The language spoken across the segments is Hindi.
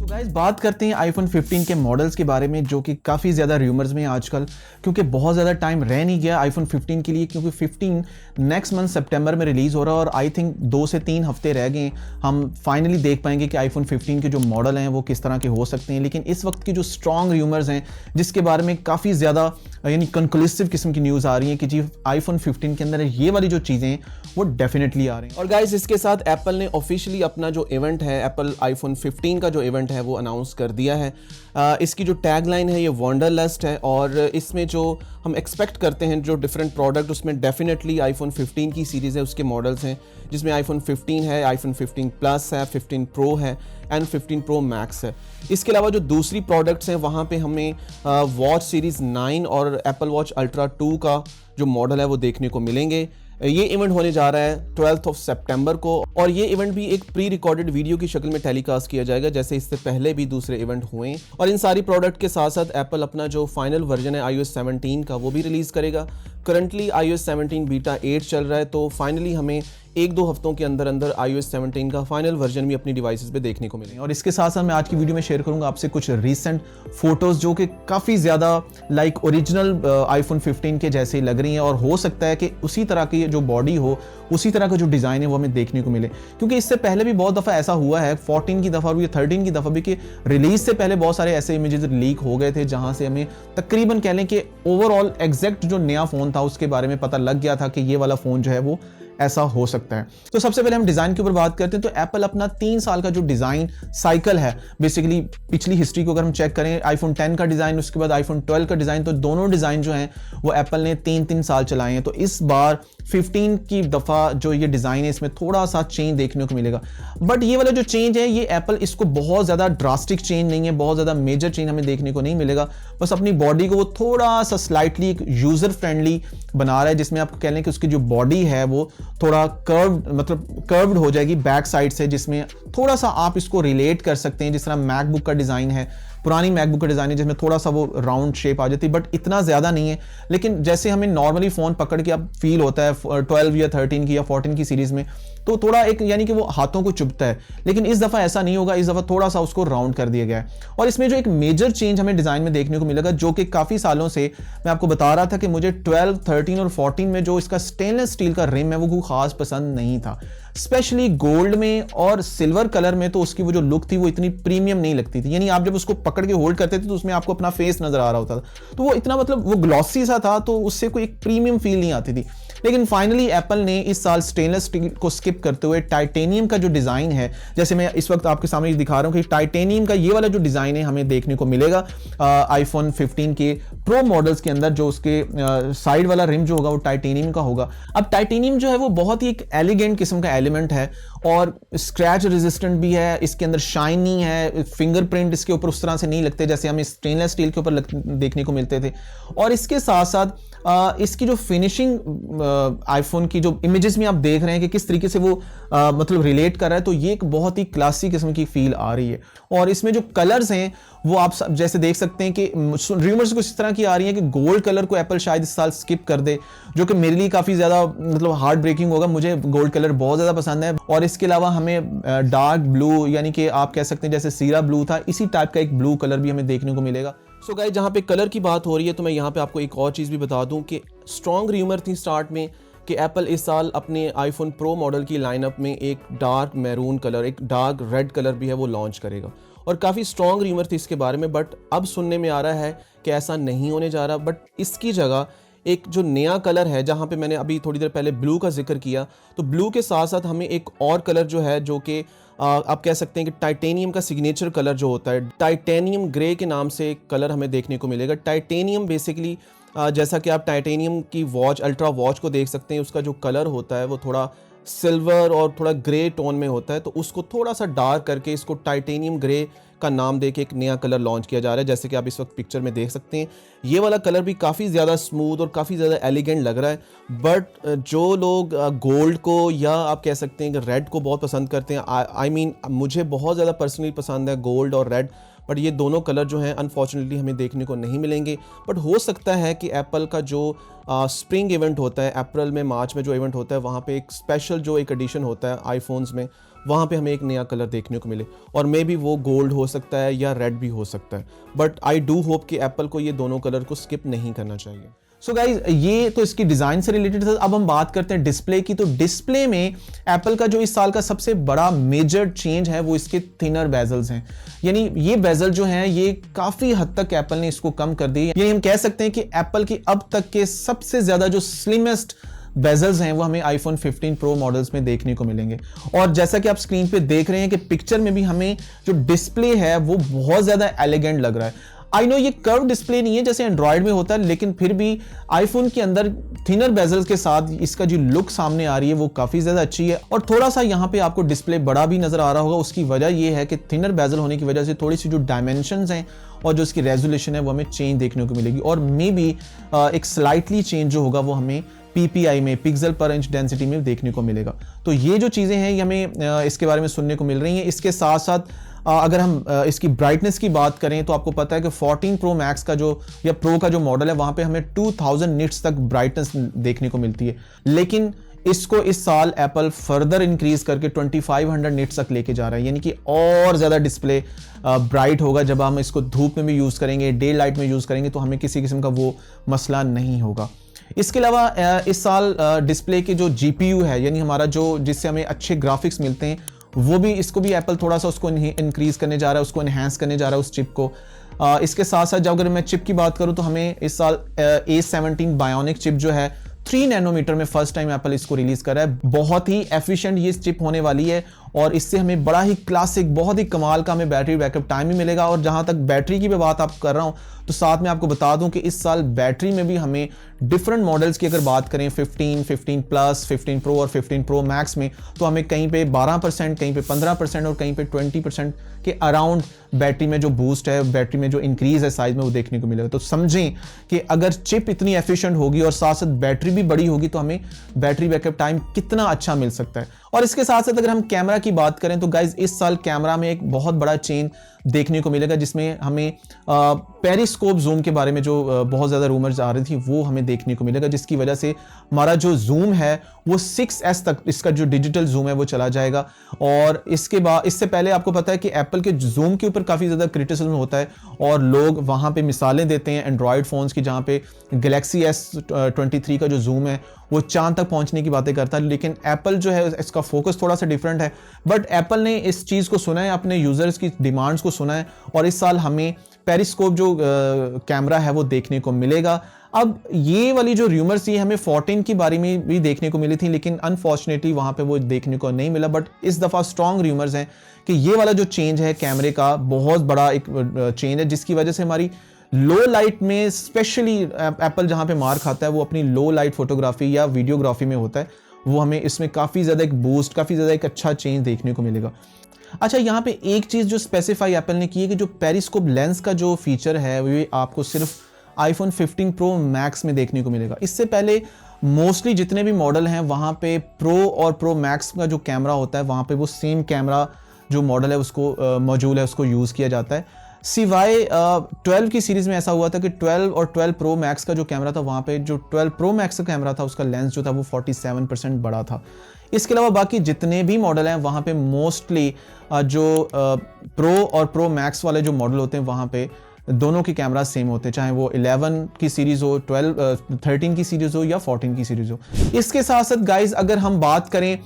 गाइस बात करते हैं आईफोन 15 के मॉडल्स के बारे में, जो कि काफ़ी ज़्यादा र्यूमर्स में है आजकल, क्योंकि बहुत ज़्यादा टाइम रह नहीं गया आईफोन 15 के लिए, क्योंकि 15 नेक्स्ट मंथ सितंबर में रिलीज़ हो रहा है और आई थिंक 2 से 3 हफ्ते रह गए हम फाइनली देख पाएंगे कि आईफोन 15 के जो मॉडल हैं वो किस तरह के हो सकते हैं। लेकिन इस वक्त की जो स्ट्रॉन्ग र्यूमर्स हैं, जिसके बारे में काफ़ी ज़्यादा यानी कंक्लूसिव किस्म की न्यूज़ आ रही है कि जी आईफोन 15 के अंदर ये वाली जो चीज़ें हैं वो डेफिनेटली आ रही हैं। और गाइस इसके साथ एप्पल ने ऑफिशियली अपना जो इवेंट है, एप्पल आईफोन 15 का जो इवेंट है वो अनाउंस कर दिया है। इसकी जो टैगलाइन है ये वंडरलस्ट है और इसमें जो हम एक्सपेक्ट करते हैं जो डिफरेंट प्रोडक्ट, उसमें डेफिनेटली आईफोन 15 की सीरीज़ है, उसके मॉडल्स हैं, जिसमें आईफोन 15 है, आईफोन 15 प्लस है, 15 प्रो है एंड 15 प्रो मैक्स है। इसके अलावा जो दूसरी प्रोडक्ट्स हैं वहाँ पे हमें वॉच सीरीज़ 9 और एप्पल वॉच अल्ट्रा 2 का जो मॉडल है वो देखने को मिलेंगे। ये इवेंट होने जा रहा है 12 सितंबर को और ये इवेंट भी एक प्री रिकॉर्डेड वीडियो की शक्ल में टेलीकास्ट किया जाएगा, जैसे इससे पहले भी दूसरे इवेंट हुए। और इन सारी प्रोडक्ट के साथ साथ एप्पल अपना जो फाइनल वर्जन है iOS 17 का वो भी रिलीज़ करेगा। करंटली iOS 17 बीटा 8 चल रहा है, तो फाइनली हमें 1-2 हफ्तों के अंदर अंदर iOS 17 का फाइनल वर्जन भी अपनी डिवाइसेस पे देखने को मिलेगा। और इसके साथ साथ मैं आज की वीडियो में शेयर करूंगा आपसे कुछ रीसेंट फोटोज जो कि काफ़ी ज़्यादा लाइक ओरिजिनल आईफोन 15 के जैसे लग रही हैं, और हो सकता है कि उसी तरह की जो बॉडी हो, उसी तरह का जो डिज़ाइन है वो हमें देखने को मिले। क्योंकि इससे पहले भी बहुत दफ़ा ऐसा हुआ है, 14 की दफ़ा भी, 13 की दफ़ा भी, कि रिलीज से पहले बहुत सारे ऐसे इमेजेस लीक हो गए थे जहां से हमें तकरीबन कह लें कि ओवरऑल एग्जैक्ट जो नया फ़ोन था उसके बारे में पता लग गया था कि ये वाला फ़ोन जो है वो ऐसा हो सकता है। तो सबसे पहले हम डिजाइन के ऊपर बात करते हैं। तो एप्पल अपना 3 साल का जो डिजाइन साइकिल है, बेसिकली पिछली हिस्ट्री को अगर हम चेक करें, आईफोन 10 का डिजाइन, उसके बाद आईफोन 12 का डिजाइन, तो दोनों डिजाइन जो हैं वो एप्पल ने 3-3 साल चलाए हैं। तो इस बार 15 की दफा जो ये डिजाइन है इसमें थोड़ा सा चेंज देखने को मिलेगा। बट ये वाला जो चेंज है ये एप्पल इसको बहुत ज्यादा ड्रास्टिक चेंज नहीं है, बहुत ज्यादा मेजर चेंज हमें देखने को नहीं मिलेगा। बस अपनी बॉडी को वो थोड़ा सा स्लाइटली एक यूजर फ्रेंडली बना रहा है, जिसमें आप कह लें कि उसकी जो बॉडी है वो थोड़ा कर्व्ड हो जाएगी बैक साइड से, जिसमें थोड़ा सा आप इसको रिलेट कर सकते हैं जिस तरह मैकबुक का डिजाइन है, पुरानी मैकबुक का डिजाइन है, जिसमें थोड़ा सा वो राउंड शेप आ जाती है, बट इतना ज्यादा नहीं है। लेकिन जैसे हमें नॉर्मली फोन पकड़ के अब फील होता है 12 या 13 की या 14 की सीरीज में, तो थोड़ा एक यानी कि वो हाथों को चुभता है। लेकिन इस दफा ऐसा नहीं होगा, इस दफा थोड़ा सा उसको राउंड कर दिया गया है। और इसमें जो एक मेजर चेंज हमें डिजाइन में देखने को मिलेगा, जो कि काफी सालों से मैं आपको बता रहा था कि मुझे 12, 13 और 14 में जो इसका स्टेनलेस स्टील का रिम है वो खास पसंद नहीं था, स्पेशली गोल्ड में और सिल्वर कलर में। तो उसकी वो जो लुक थी वो इतनी प्रीमियम नहीं लगती थी, यानी आप जब उसको पकड़ के होल्ड करते थे तो उसमें आपको अपना फेस नजर आ रहा होता था, तो वो इतना मतलब वो ग्लॉसी सा था, तो उससे कोई एक प्रीमियम फील नहीं आती थी। लेकिन फाइनली एप्पल ने इस साल स्टेनलेस स्टील को स्किप करते हुए टाइटेनियम का जो डिजाइन है, जैसे मैं इस वक्त आपके सामने दिखा रहा हूं कि टाइटेनियम का ये वाला जो डिजाइन है हमें देखने को मिलेगा आईफोन 15 के प्रो मॉडल्स के अंदर। जो उसके साइड वाला रिम जो होगा वो टाइटेनियम का होगा। अब टाइटेनियम जो है वो बहुत ही एक एलिगेंट किस्म का एलिमेंट है और स्क्रैच रेजिस्टेंट भी है, इसके अंदर शाइनी है, फिंगरप्रिंट इसके ऊपर उस तरह से नहीं लगते जैसे हमें स्टेनलेस स्टील के ऊपर देखने को मिलते थे। और इसके साथ साथ इसकी जो फिनिशिंग आईफोन की जो इमेजेस में आप देख रहे हैं कि किस तरीके से वो मतलब रिलेट कर रहा है, तो ये एक बहुत ही क्लासी किस्म की फील आ रही है। और इसमें जो कलर्स हैं वो आप जैसे देख सकते हैं कि रूमर्स कुछ इस तरह की आ रही है कि गोल्ड कलर को एप्पल शायद इस साल स्किप कर दे, जो कि मेरे लिए काफ़ी ज़्यादा मतलब हार्ट ब्रेकिंग होगा। मुझे गोल्ड कलर बहुत ज़्यादा पसंद है। और इसके अलावा हमें डार्क ब्लू, यानी कि आप कह सकते हैं जैसे सीरा ब्लू था, इसी टाइप का एक ब्लू कलर भी हमें देखने को मिलेगा। सो गाइस, जहाँ पे कलर की बात हो रही है तो मैं यहाँ पे आपको एक और चीज़ भी बता दूँ कि स्ट्रॉन्ग र्यूमर थी स्टार्ट में कि एप्पल इस साल अपने आईफोन प्रो मॉडल की लाइनअप में एक डार्क मैरून कलर, एक डार्क रेड कलर भी है वो लॉन्च करेगा। और काफ़ी स्ट्रॉन्ग र्यूमर थी इसके बारे में, बट अब सुनने में आ रहा है कि ऐसा नहीं होने जा रहा। बट इसकी जगह एक जो नया कलर है, जहाँ पे मैंने अभी थोड़ी देर पहले ब्लू का जिक्र किया, तो ब्लू के साथ साथ हमें एक और कलर जो है, जो कि आप कह सकते हैं कि टाइटेनियम का सिग्नेचर कलर जो होता है, टाइटेनियम ग्रे के नाम से एक कलर हमें देखने को मिलेगा। टाइटेनियम बेसिकली जैसा कि आप टाइटेनियम की वॉच, अल्ट्रा वॉच को देख सकते हैं, उसका जो कलर होता है वो थोड़ा सिल्वर और थोड़ा ग्रे टोन में होता है, तो उसको थोड़ा सा डार्क करके इसको टाइटेनियम ग्रे का नाम देके एक नया कलर लॉन्च किया जा रहा है, जैसे कि आप इस वक्त पिक्चर में देख सकते हैं। ये वाला कलर भी काफ़ी ज़्यादा स्मूथ और काफ़ी ज़्यादा एलिगेंट लग रहा है। बट जो लोग गोल्ड को या आप कह सकते हैं कि रेड को बहुत पसंद करते हैं, आई मीन मुझे बहुत ज़्यादा पर्सनली पसंद है गोल्ड और रेड, बट ये दोनों कलर जो हैं अनफॉर्चुनेटली हमें देखने को नहीं मिलेंगे। बट हो सकता है कि एप्पल का जो स्प्रिंग इवेंट होता है, अप्रैल में मार्च में जो इवेंट होता है, वहाँ पे एक स्पेशल जो एक एडिशन होता है आईफोन्स में, वहाँ पे हमें एक नया कलर देखने को मिले, और मे बी वो गोल्ड हो सकता है या रेड भी हो सकता है, बट आई डू होप कि एप्पल को ये दोनों कलर को स्किप नहीं करना चाहिए। सो गाइज, ये तो इसकी डिजाइन से रिलेटेड था। अब हम बात करते हैं डिस्प्ले की। तो डिस्प्ले में एप्पल का जो इस साल का सबसे बड़ा मेजर चेंज है वो इसके थिनर बेजल्स हैं। यानी ये बेजल जो हैं ये काफी हद तक एप्पल ने इसको कम कर दी। यानी हम कह सकते हैं कि एप्पल की अब तक के सबसे ज्यादा जो स्लिमेस्ट बेजल्स हैं वो हमें आईफोन 15 प्रो मॉडल्स में देखने को मिलेंगे। और जैसा कि आप स्क्रीन पे देख रहे हैं कि पिक्चर में भी हमें जो डिस्प्ले है वो बहुत ज्यादा एलिगेंट लग रहा है। आई नो ये कर्व डिस्प्ले नहीं है जैसे एंड्रॉयड में होता है, लेकिन फिर भी आईफोन के अंदर थिनर बेजल्स के साथ इसका जो लुक सामने आ रही है वो काफी ज्यादा अच्छी है। और थोड़ा सा यहाँ पे आपको डिस्प्ले बड़ा भी नजर आ रहा होगा। उसकी वजह ये है कि थिनर बेजल होने की वजह से थोड़ी सी जो डायमेंशंस हैं और जो इसकी रेजोल्यूशन है वो हमें चेंज देखने को मिलेगी, और मे बी एक स्लाइटली चेंज जो होगा वो हमें PPI में, पिक्सल पर इंच डेंसिटी में देखने को मिलेगा। तो ये जो चीज़ें हैं ये हमें इसके बारे में सुनने को मिल रही हैं। इसके साथ साथ अगर हम इसकी ब्राइटनेस की बात करें तो आपको पता है कि 14 प्रो मैक्स का जो या प्रो का जो मॉडल है वहाँ पे हमें 2000 निट्स तक ब्राइटनेस देखने को मिलती है, लेकिन इसको इस साल एप्पल फर्दर इंक्रीज करके 2500 निट्स तक लेके जा रहा है। यानी कि और ज़्यादा डिस्प्ले ब्राइट होगा। जब हम इसको धूप में भी यूज़ करेंगे, डे लाइट में यूज़ करेंगे तो हमें किसी किस्म का वो मसला नहीं होगा। इसके अलावा इस साल डिस्प्ले के जो GPU है, यानी हमारा जो जिससे हमें अच्छे ग्राफिक्स मिलते हैं, वो भी इसको भी एप्पल थोड़ा सा उसको इंक्रीज करने जा रहा है, उसको एनहांस करने जा रहा है उस चिप को। इसके साथ साथ जब अगर मैं चिप की बात करूं तो हमें इस साल A17 बायोनिक चिप जो है 3 नैनोमीटर में फर्स्ट टाइम एप्पल इसको रिलीज कर रहा है। बहुत ही एफिशिएंट ये चिप होने वाली है और इससे हमें बड़ा ही क्लासिक, बहुत ही कमाल का हमें बैटरी बैकअप टाइम भी मिलेगा। और जहां तक बैटरी की भी बात आप कर रहा हूं तो साथ में आपको बता दूं कि इस साल बैटरी में भी हमें डिफरेंट मॉडल्स की अगर बात करें 15, 15 प्लस, 15 प्रो और 15 प्रो मैक्स में, तो हमें कहीं पे 12%, कहीं पे 15% और कहीं पे 20% के अराउंड बैटरी में जो बूस्ट है, बैटरी में जो इंक्रीज है साइज में, वो देखने को मिलेगा। तो समझें कि अगर चिप इतनी एफिशिएंट होगी और साथ साथ बैटरी भी बड़ी होगी तो हमें बैटरी बैकअप टाइम कितना अच्छा मिल सकता है। और इसके साथ साथ अगर हम कैमरा की बात करें तो गाइज इस साल कैमरा में एक बहुत बड़ा चेंज देखने को मिलेगा, जिसमें हमें पेरिस्कोप जूम के बारे में जो बहुत ज़्यादा रूमर्स आ रही थी वो हमें देखने को मिलेगा, जिसकी वजह से हमारा जो जूम है वो 6S तक इसका जो डिजिटल जूम है वो चला जाएगा। और इसके बाद इससे पहले आपको पता है कि एप्पल के जूम के ऊपर काफ़ी ज़्यादा क्रिटिसिज्म होता है और लोग वहाँ पे मिसालें देते हैं एंड्रॉयड फ़ोन्स की, जहाँ पे गैलेक्सी S23 का जो जूम है वो चांद तक पहुंचने की बातें करता है, लेकिन एप्पल जो है इसका फोकस थोड़ा सा डिफरेंट है। बट एप्पल ने इस चीज़ को सुना है, अपने यूज़र्स की डिमांड्स को सुना है और इस साल हमें पेरिस्कोप जो कैमरा है वो देखने को मिलेगा। अब ये वाली जो रूमर्स थी हमें 14 की बारे में भी देखने को मिली थी, लेकिन अनफॉर्चुनेटली वहाँ पे वो देखने को नहीं मिला। बट इस दफ़ा स्ट्रॉन्ग रूमर्स हैं कि ये वाला जो चेंज है कैमरे का बहुत बड़ा एक चेंज है, जिसकी वजह से हमारी लो लाइट में स्पेशली एप्पल जहाँ पे मार खाता है वो अपनी लो लाइट फोटोग्राफी या वीडियोग्राफी में होता है, वो हमें इसमें काफ़ी ज़्यादा एक बूस्ट, काफ़ी ज़्यादा एक अच्छा चेंज देखने को मिलेगा। अच्छा, यहाँ पे एक चीज़ जो स्पेसिफाई एप्पल ने की है कि जो पेरिस्कोप लेंस का जो फीचर है वो आपको सिर्फ आईफोन 15 प्रो मैक्स में देखने को मिलेगा। इससे पहले मोस्टली जितने भी मॉडल हैं वहाँ पे प्रो और प्रो मैक्स का जो कैमरा होता है वहाँ पे वो सेम कैमरा जो मॉडल है उसको मौजूद है, उसको यूज़ किया जाता है। सिवाय 12 की सीरीज़ में ऐसा हुआ था कि 12 और 12 प्रो मैक्स का जो कैमरा था वहाँ पे जो 12 प्रो मैक्स का कैमरा था उसका लेंस जो था वो 47% बड़ा था। इसके अलावा बाकी जितने भी मॉडल हैं वहाँ पे मोस्टली जो प्रो और प्रो मैक्स वाले जो मॉडल होते हैं वहाँ पे दोनों के कैमरा सेम होते हैं, चाहे वो 11 की सीरीज़ हो, 13 की सीरीज़ हो या 14 की सीरीज़ हो। इसके साथ साथ गाइज अगर हम बात करें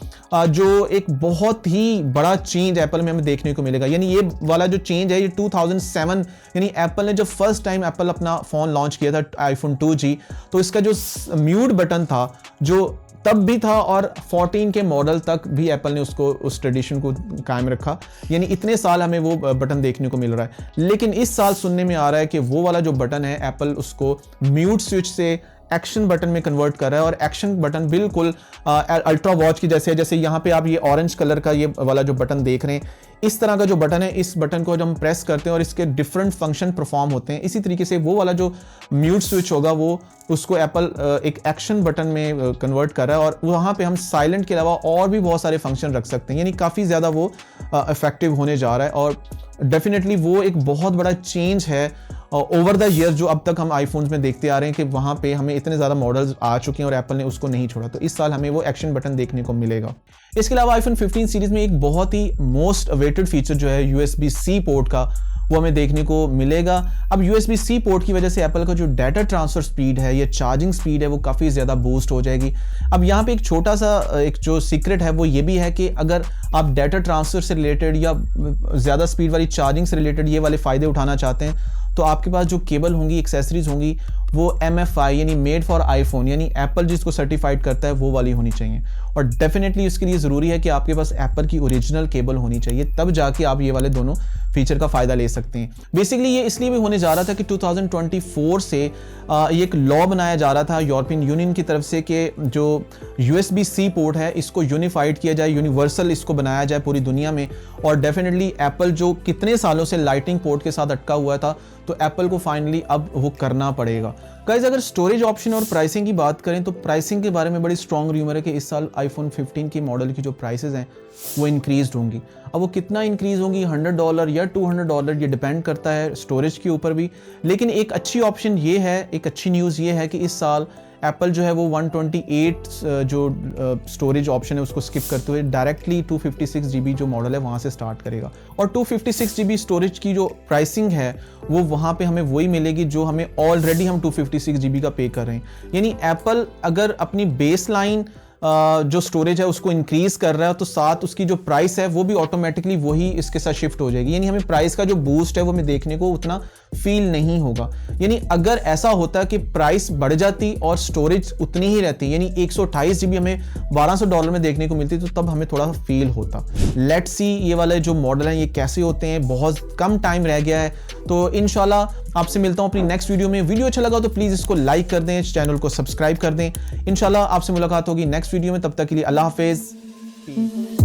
जो एक बहुत ही बड़ा चेंज एप्पल में हमें देखने को मिलेगा, यानी ये वाला जो चेंज है ये 2007 यानी एप्पल ने जब फर्स्ट टाइम एप्पल अपना फ़ोन लॉन्च किया था आईफोन 2G, तो इसका जो म्यूट बटन था जो तब भी था और 14 के मॉडल तक भी एप्पल ने उसको उस ट्रेडिशन को कायम रखा, यानी इतने साल हमें वो बटन देखने को मिल रहा है। लेकिन इस साल सुनने में आ रहा है कि वो वाला जो बटन है एप्पल उसको म्यूट स्विच से एक्शन बटन में कन्वर्ट कर रहा है और एक्शन बटन बिल्कुल अल्ट्रा वॉच की जैसे, जैसे यहाँ पे आप ये ऑरेंज कलर का ये वाला जो बटन देख रहे हैं, इस तरह का जो बटन है, इस बटन को जब हम प्रेस करते हैं और इसके डिफरेंट फंक्शन परफॉर्म होते हैं, इसी तरीके से वो वाला जो म्यूट स्विच होगा वो उसको एप्पल एक एक्शन बटन में कन्वर्ट कर रहा है और वहाँ पे हम साइलेंट के अलावा और भी बहुत सारे फंक्शन रख सकते हैं, यानी काफ़ी ज़्यादा वो इफेक्टिव होने जा रहा है। और डेफिनेटली वो एक बहुत बड़ा चेंज है ओवर द ईयर जो अब तक हम आईफोन्स में देखते आ रहे हैं कि वहाँ पे हमें इतने ज़्यादा मॉडल्स आ चुके हैं और एप्पल ने उसको नहीं छोड़ा, तो इस साल हमें वो एक्शन बटन देखने को मिलेगा। इसके अलावा आईफोन 15 सीरीज में एक बहुत ही मोस्ट अवेटेड फीचर जो है USB-C पोर्ट का, वो हमें देखने को मिलेगा। अब USB-C पोर्ट की वजह से एप्पल का जो डाटा ट्रांसफर स्पीड है या चार्जिंग स्पीड है वो काफ़ी ज़्यादा बूस्ट हो जाएगी। अब यहाँ पे एक छोटा सा एक जो सीक्रेट है वो ये भी है कि अगर आप डाटा ट्रांसफर से रिलेटेड या ज़्यादा स्पीड वाली चार्जिंग से रिलेटेड ये वाले फ़ायदे उठाना चाहते हैं तो आपके पास जो केबल होंगी, एक्सेसरीज होंगी, वो MFI यानी मेड फॉर आईफोन यानी एप्पल जिसको सर्टिफाइड करता है वो वाली होनी चाहिए। और डेफिनेटली इसके लिए ज़रूरी है कि आपके पास एप्पल की ओरिजिनल केबल होनी चाहिए, तब जाके आप ये वाले दोनों फीचर का फ़ायदा ले सकते हैं। बेसिकली ये इसलिए भी होने जा रहा था कि 2024 से ये एक लॉ बनाया जा रहा था यूरोपियन यूनियन की तरफ से कि जो USB-C पोर्ट है इसको यूनिफाइड किया जाए, यूनिवर्सल इसको बनाया जाए पूरी दुनिया में। और डेफिनेटली एप्पल जो कितने सालों से लाइटनिंग पोर्ट के साथ अटका हुआ था, तो एप्पल को फाइनली अब वो करना पड़ेगा। गाइस, अगर स्टोरेज ऑप्शन और प्राइसिंग की बात करें तो प्राइसिंग के बारे में बड़ी स्ट्रॉन्ग रूमर है कि इस साल आईफोन 15 की मॉडल की जो प्राइसेस हैं वो इंक्रीज होंगी। अब वो कितना इंक्रीज होंगी, $100 या $200, ये डिपेंड करता है स्टोरेज के ऊपर भी। लेकिन एक अच्छी ऑप्शन ये है, एक अच्छी न्यूज़ ये है कि इस साल एप्पल जो है वो 128 जो स्टोरेज ऑप्शन है उसको स्किप करते हुए डायरेक्टली 256 GB जो मॉडल है वहाँ से स्टार्ट करेगा। और 256 GB स्टोरेज की जो प्राइसिंग है वो वहाँ पे हमें वही मिलेगी जो हमें ऑलरेडी हम 256 GB का पे कर रहे हैं। यानी एप्पल अगर अपनी बेस लाइन जो स्टोरेज है उसको इंक्रीज कर रहा है तो साथ उसकी जो प्राइस है वो भी ऑटोमेटिकली वही इसके साथ शिफ्ट हो जाएगी। यानी हमें प्राइस का जो बूस्ट है वो हमें देखने को उतना फील नहीं होगा। यानी अगर ऐसा होता कि प्राइस बढ़ जाती और स्टोरेज उतनी ही रहती, यानी 128 GB हमें $1200 में देखने को मिलती, तो तब हमें थोड़ा फील होता। लेट्स सी ये वाले जो मॉडल हैं ये कैसे होते हैं, बहुत कम टाइम रह गया है। तो इंशाल्लाह आपसे मिलता हूँ अपनी नेक्स्ट वीडियो में। वीडियो अच्छा लगा तो प्लीज़ इसको लाइक कर दें, चैनल को सब्सक्राइब कर दें। इंशाल्लाह आपसे मुलाकात होगी नेक्स्ट वीडियो में, तब तक के लिए अल्लाह हाफिज़।